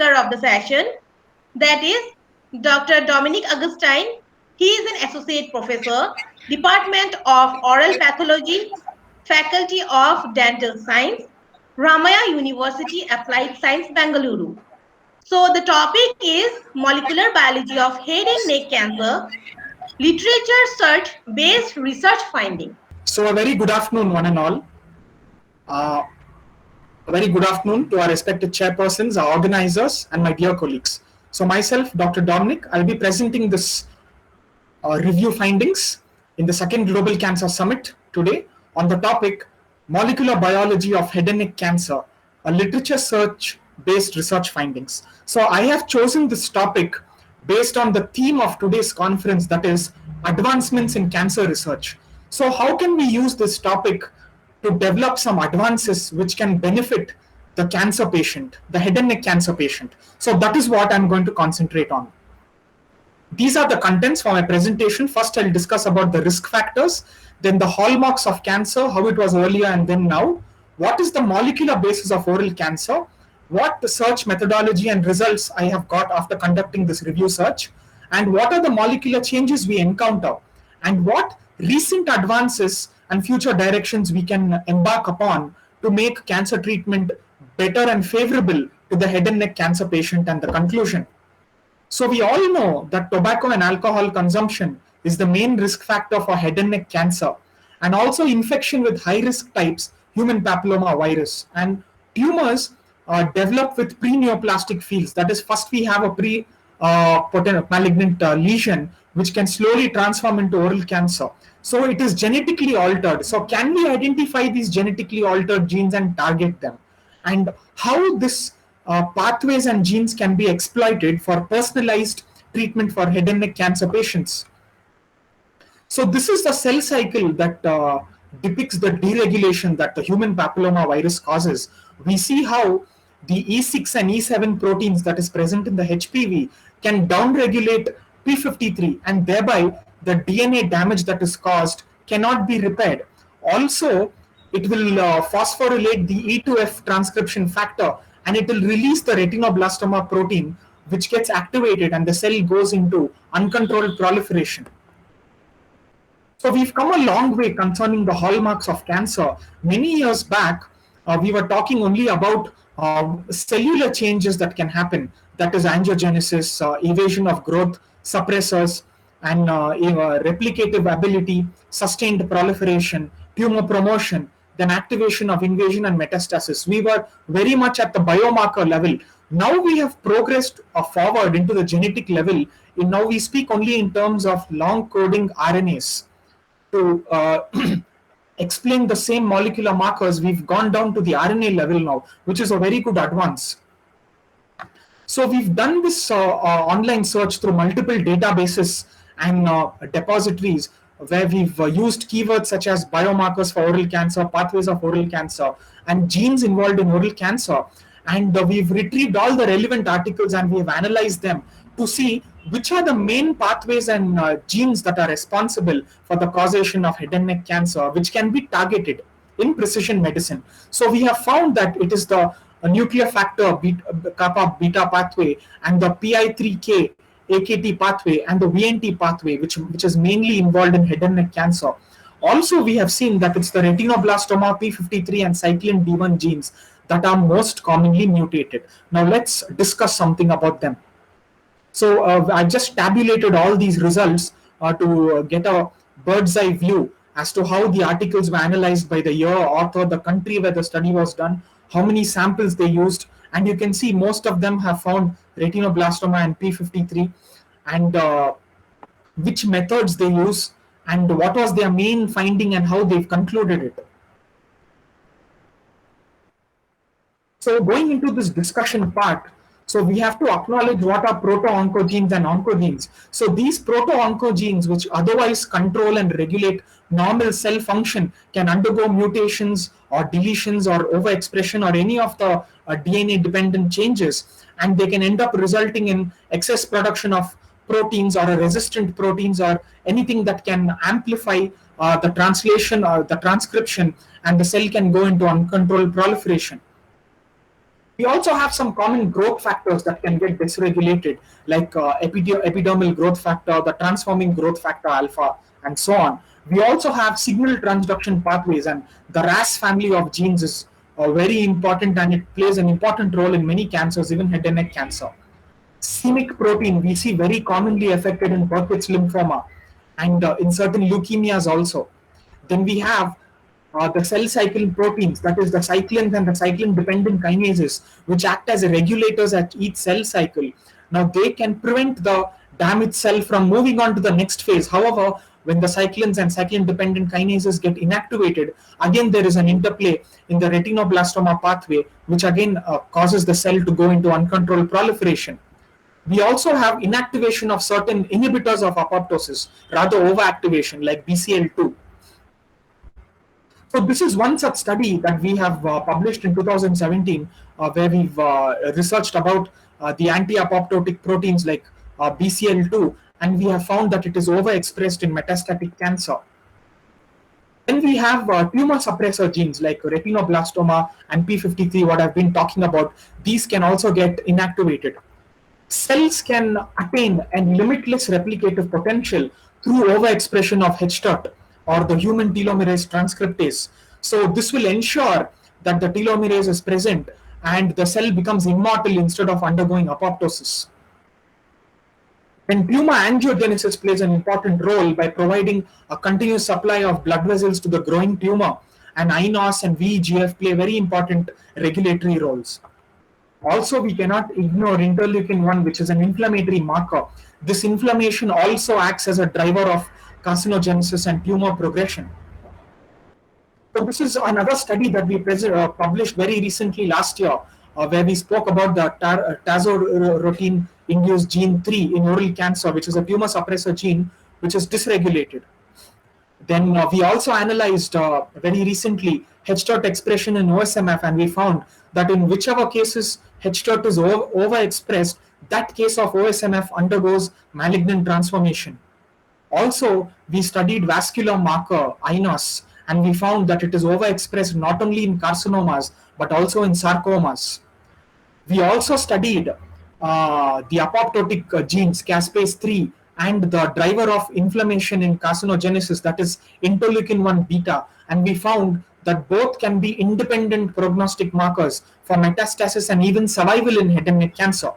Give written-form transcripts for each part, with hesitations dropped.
speaker of the session, that is Dr. Dominic Augustine. He is an associate professor, Department of Oral Pathology, Faculty of Dental Science, Ramaya University Applied Science, Bengaluru. So the topic is molecular biology of head and neck cancer, literature search based research finding. So a very good afternoon, one and all. Uh, a very good afternoon to our respected chairpersons, our organizers, and my dear colleagues. So myself, Dr. Dominic, I'll be presenting this review findings in the second Global Cancer Summit today on the topic molecular biology of head and neck cancer, a literature search based research findings. So I have chosen this topic based on the theme of today's conference, that is advancements in cancer research. So how can we use this topic to develop some advances which can benefit the cancer patient, the head and neck cancer patient? So that is what I'm going to concentrate on. These are the contents for my presentation. First, I'll discuss about the risk factors, then the hallmarks of cancer, how it was earlier and then now, what is the molecular basis of oral cancer, what the search methodology and results I have got after conducting this review search, and what are the molecular changes we encounter, and what recent advances and future directions we can embark upon to make cancer treatment better and favorable to the head and neck cancer patient, and the conclusion. So we all know that tobacco and alcohol consumption is the main risk factor for head and neck cancer, and also infection with high risk types, human papilloma virus, and tumors develop with pre-neoplastic fields. That is, first we have a malignant lesion which can slowly transform into oral cancer. So it is genetically altered. So can we identify these genetically altered genes and target them? And how this pathways and genes can be exploited for personalized treatment for head and neck cancer patients. So this is the cell cycle that depicts the deregulation that the human papilloma virus causes. We see how the E6 and E7 proteins that is present in the HPV can downregulate P53, and thereby the DNA damage that is caused cannot be repaired. Also, it will phosphorylate the E2F transcription factor, and it will release the retinoblastoma protein, which gets activated and the cell goes into uncontrolled proliferation. So we've come a long way concerning the hallmarks of cancer. Many years back, we were talking only about cellular changes that can happen, that is angiogenesis, evasion of growth, suppressors, and replicative ability, sustained proliferation, tumor promotion, then activation of invasion and metastasis. We were very much at the biomarker level. Now we have progressed forward into the genetic level. Now we speak only in terms of long coding RNAs. To explain the same molecular markers, we've gone down to the RNA level now, which is a very good advance. So we've done this online search through multiple databases and depositories, where we've used keywords such as biomarkers for oral cancer, pathways of oral cancer, and genes involved in oral cancer. And we've retrieved all the relevant articles and we've analyzed them to see which are the main pathways and genes that are responsible for the causation of head and neck cancer, which can be targeted in precision medicine. So we have found that it is the nuclear factor kappa beta pathway and the PI3K AKT pathway and the VNT pathway, which is mainly involved in head and neck cancer. Also, we have seen that it's the retinoblastoma, P53 and cyclin D1 genes that are most commonly mutated. Now let's discuss something about them. So I just tabulated all these results to get a bird's eye view as to how the articles were analyzed by the year, author, the country where the study was done, how many samples they used, and you can see most of them have found retinoblastoma and P53, and which methods they use and what was their main finding and how they've concluded it. So going into this discussion part, so we have to acknowledge what are proto-oncogenes and oncogenes. So these proto-oncogenes, which otherwise control and regulate normal cell function, can undergo mutations or deletions or overexpression or any of the DNA-dependent changes, and they can end up resulting in excess production of proteins or resistant proteins or anything that can amplify the translation or the transcription, and the cell can go into uncontrolled proliferation. We also have some common growth factors that can get dysregulated, like epidermal growth factor, the transforming growth factor alpha, and so on. We also have signal transduction pathways, and the RAS family of genes is very important, and it plays an important role in many cancers, even head and neck cancer. C-MYC protein we see very commonly affected in Burkitt's lymphoma and in certain leukemias also. Then we have the cell cycle proteins, that is the cyclins and the cyclin dependent kinases, which act as regulators at each cell cycle. Now they can prevent the damaged cell from moving on to the next phase. However, when the cyclins and cyclin dependent kinases get inactivated, again there is an interplay in the retinoblastoma pathway, which again causes the cell to go into uncontrolled proliferation. We also have inactivation of certain inhibitors of apoptosis, rather overactivation, like BCL2. So this is one such study that we have published in 2017, where we've researched about the anti-apoptotic proteins like BCL2, and we have found that it is overexpressed in metastatic cancer. Then we have tumor suppressor genes like retinoblastoma and P53, what I've been talking about. These can also get inactivated. Cells can attain a limitless replicative potential through overexpression of HTERT, or the human telomerase transcriptase. So this will ensure that the telomerase is present and the cell becomes immortal instead of undergoing apoptosis. And tumor angiogenesis plays an important role by providing a continuous supply of blood vessels to the growing tumor, and INOS and VEGF play very important regulatory roles. Also, we cannot ignore interleukin-1, which is an inflammatory marker. This inflammation also acts as a driver of carcinogenesis and tumor progression. So this is another study that we published very recently last year, where we spoke about the tazorotin-induced gene 3 in oral cancer, which is a tumor suppressor gene which is dysregulated. Then we also analyzed very recently HTERT expression in OSMF, and we found that in whichever cases HTERT is overexpressed, that case of OSMF undergoes malignant transformation. Also, we studied vascular marker INOS, and we found that it is overexpressed not only in carcinomas but also in sarcomas. We also studied the apoptotic genes caspase-3 and the driver of inflammation in carcinogenesis, that is interleukin-1 beta, and we found that both can be independent prognostic markers for metastasis and even survival in head and neck cancer.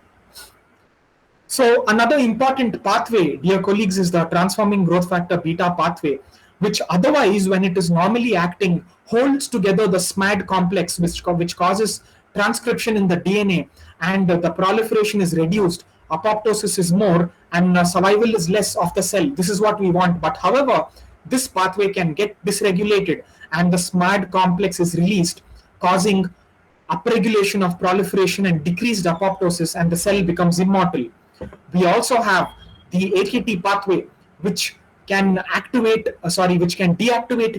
So another important pathway, dear colleagues, is the transforming growth factor beta pathway, which otherwise, when it is normally acting, holds together the SMAD complex, which causes transcription in the DNA, and the proliferation is reduced, apoptosis is more, and survival is less of the cell. This is what we want. But however, this pathway can get dysregulated, and the SMAD complex is released, causing upregulation of proliferation and decreased apoptosis, and the cell becomes immortal. We also have the AKT pathway, which can deactivate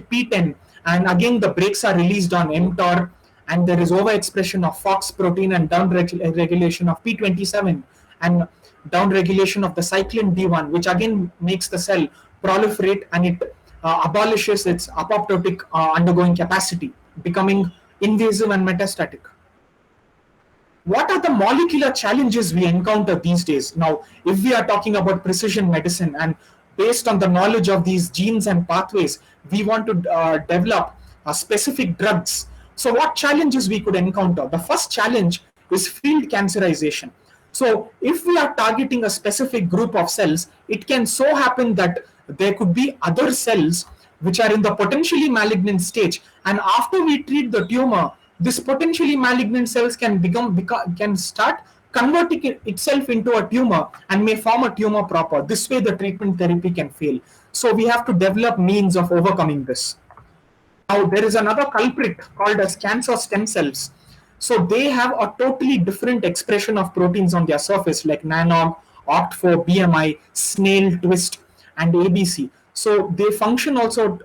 P10, and again the brakes are released on mTOR, and there is overexpression of FOX protein and downregulation of P27, and downregulation of the cyclin D1, which again makes the cell proliferate, and it abolishes its apoptotic undergoing capacity, becoming invasive and metastatic. What are the molecular challenges we encounter these days? Now, if we are talking about precision medicine, and based on the knowledge of these genes and pathways, we want to develop specific drugs. So what challenges we could encounter? The first challenge is field cancerization. So if we are targeting a specific group of cells, it can so happen that there could be other cells which are in the potentially malignant stage, and after we treat the tumor, this potentially malignant cells can start converting itself into a tumor and may form a tumor proper. This way the treatment therapy can fail. So we have to develop means of overcoming this. Now there is another culprit called as cancer stem cells. So they have a totally different expression of proteins on their surface, like NANOG, OCT4, BMI, snail, twist, and ABC. So they function also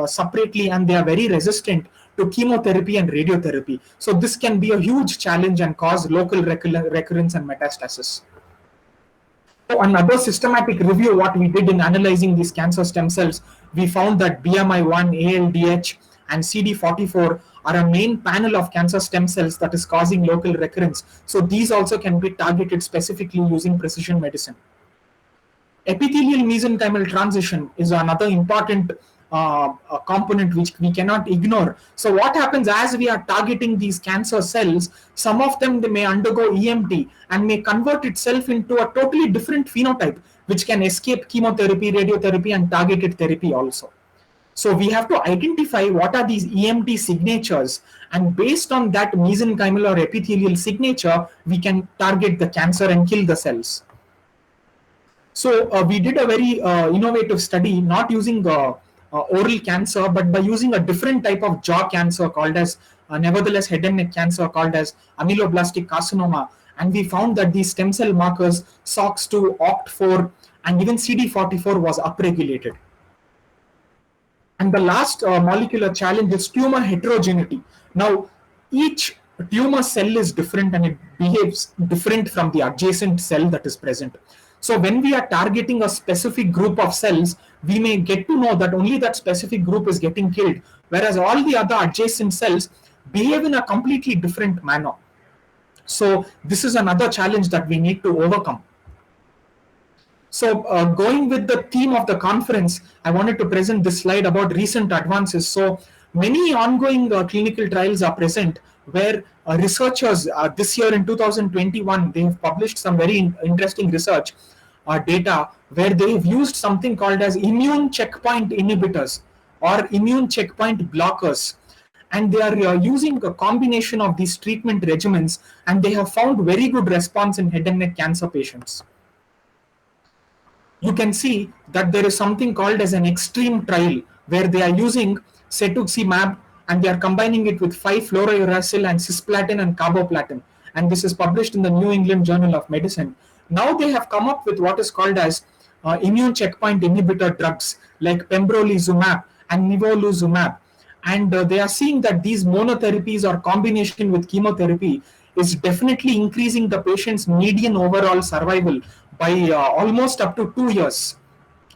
separately, and they are very resistant to chemotherapy and radiotherapy. So this can be a huge challenge and cause local recurrence and metastasis. So another systematic review, what we did in analyzing these cancer stem cells, we found that BMI1, ALDH, and CD44 are a main panel of cancer stem cells that is causing local recurrence. So these also can be targeted specifically using precision medicine. Epithelial mesenchymal transition is another important component which we cannot ignore. So what happens as we are targeting these cancer cells, some of them they may undergo EMT and may convert itself into a totally different phenotype which can escape chemotherapy, radiotherapy and targeted therapy also. So we have to identify what are these EMT signatures, and based on that mesenchymal or epithelial signature, we can target the cancer and kill the cells. So we did a very innovative study, not using oral cancer, but by using a different type of jaw cancer called as, nevertheless, head and neck cancer called as ameloblastenic carcinoma. And we found that these stem cell markers, SOX2, OCT4, and even CD44 was upregulated. And the last molecular challenge is tumor heterogeneity. Now, each tumor cell is different and it behaves different from the adjacent cell that is present. So when we are targeting a specific group of cells, we may get to know that only that specific group is getting killed, whereas all the other adjacent cells behave in a completely different manner. So this is another challenge that we need to overcome. So going with the theme of the conference, I wanted to present this slide about recent advances. So many ongoing clinical trials are present where researchers this year in 2021, they have published some very interesting research data where they have used something called as immune checkpoint inhibitors or immune checkpoint blockers. And they are using a combination of these treatment regimens, and they have found very good response in head and neck cancer patients. You can see that there is something called as an extreme trial where they are using cetuximab and they are combining it with 5-fluorouracil and cisplatin and carboplatin. And this is published in the New England Journal of Medicine. Now they have come up with what is called as immune checkpoint inhibitor drugs like pembrolizumab and nivolumab. And they are seeing that these monotherapies or combination with chemotherapy is definitely increasing the patient's median overall survival by almost up to 2 years.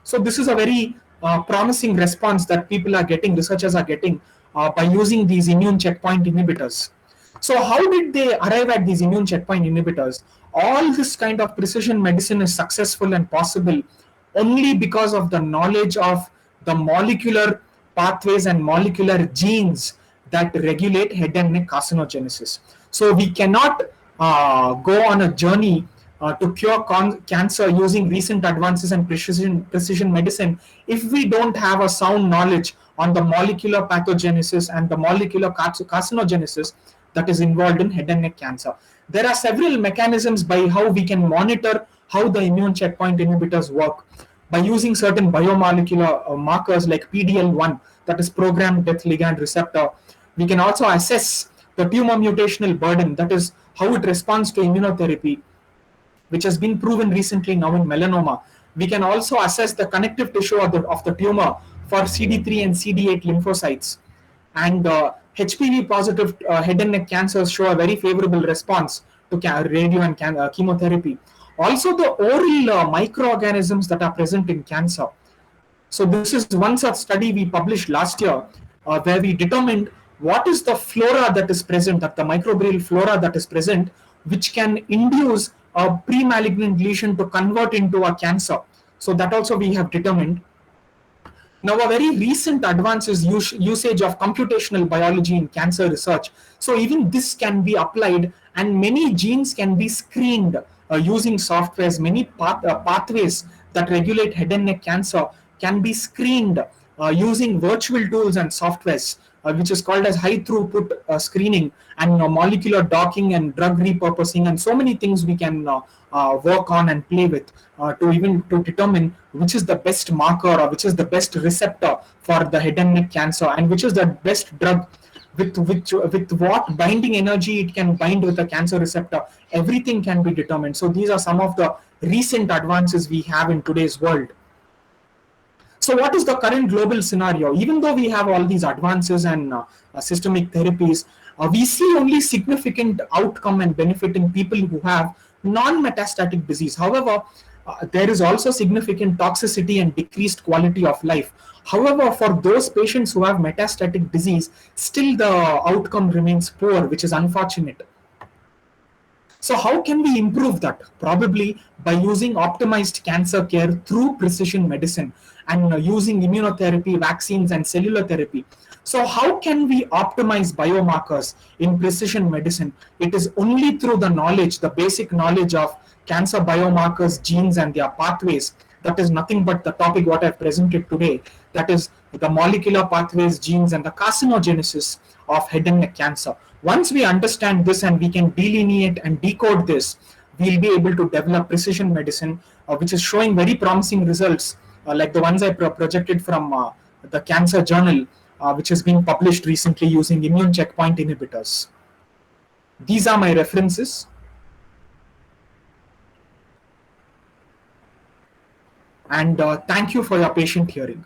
So this is a very promising response that people are getting, researchers are getting by using these immune checkpoint inhibitors. So how did they arrive at these immune checkpoint inhibitors? All this kind of precision medicine is successful and possible only because of the knowledge of the molecular pathways and molecular genes that regulate head and neck carcinogenesis. So we cannot go on a journey to cure cancer using recent advances in precision medicine if we don't have a sound knowledge on the molecular pathogenesis and the molecular carcinogenesis that is involved in head and neck cancer. There are several mechanisms by how we can monitor how the immune checkpoint inhibitors work. By using certain biomolecular markers like PDL1, that is programmed death ligand receptor, we can also assess the tumor mutational burden, that is how it responds to immunotherapy, which has been proven recently now in melanoma. We can also assess the connective tissue of the tumor for CD3 and CD8 lymphocytes. And HPV positive head and neck cancers show a very favorable response to radio and chemotherapy. Also the oral microorganisms that are present in cancer. So this is one such study we published last year where we determined what is the flora that is present, that the microbial flora that is present, which can induce a pre-malignant lesion to convert into a cancer. So that also we have determined. Now a very recent advance is usage of computational biology in cancer research. So even this can be applied and many genes can be screened using softwares. Many pathways that regulate head and neck cancer can be screened using virtual tools and softwares, which is called as high throughput screening and molecular docking and drug repurposing, and so many things we can work on and play with to determine which is the best marker or which is the best receptor for the head and neck cancer, and which is the best drug with what binding energy it can bind with the cancer receptor. Everything can be determined. So these are some of the recent advances we have in today's world. So what is the current global scenario? Even though we have all these advances and systemic therapies, we see only significant outcome and benefit in people who have non-metastatic disease. However, there is also significant toxicity and decreased quality of life. However, for those patients who have metastatic disease, still the outcome remains poor, which is unfortunate. So how can we improve that? Probably by using optimized cancer care through precision medicine and using immunotherapy, vaccines, and cellular therapy. So how can we optimize biomarkers in precision medicine? It is only through the knowledge, the basic knowledge of cancer biomarkers, genes, and their pathways. That is nothing but the topic what I've presented today. That is the molecular pathways, genes, and the carcinogenesis of head and neck cancer. Once we understand this and we can delineate and decode this, we'll be able to develop precision medicine, which is showing very promising results, like the ones I projected from the Cancer Journal, which has been published recently using immune checkpoint inhibitors. These are my references. And thank you for your patient hearing.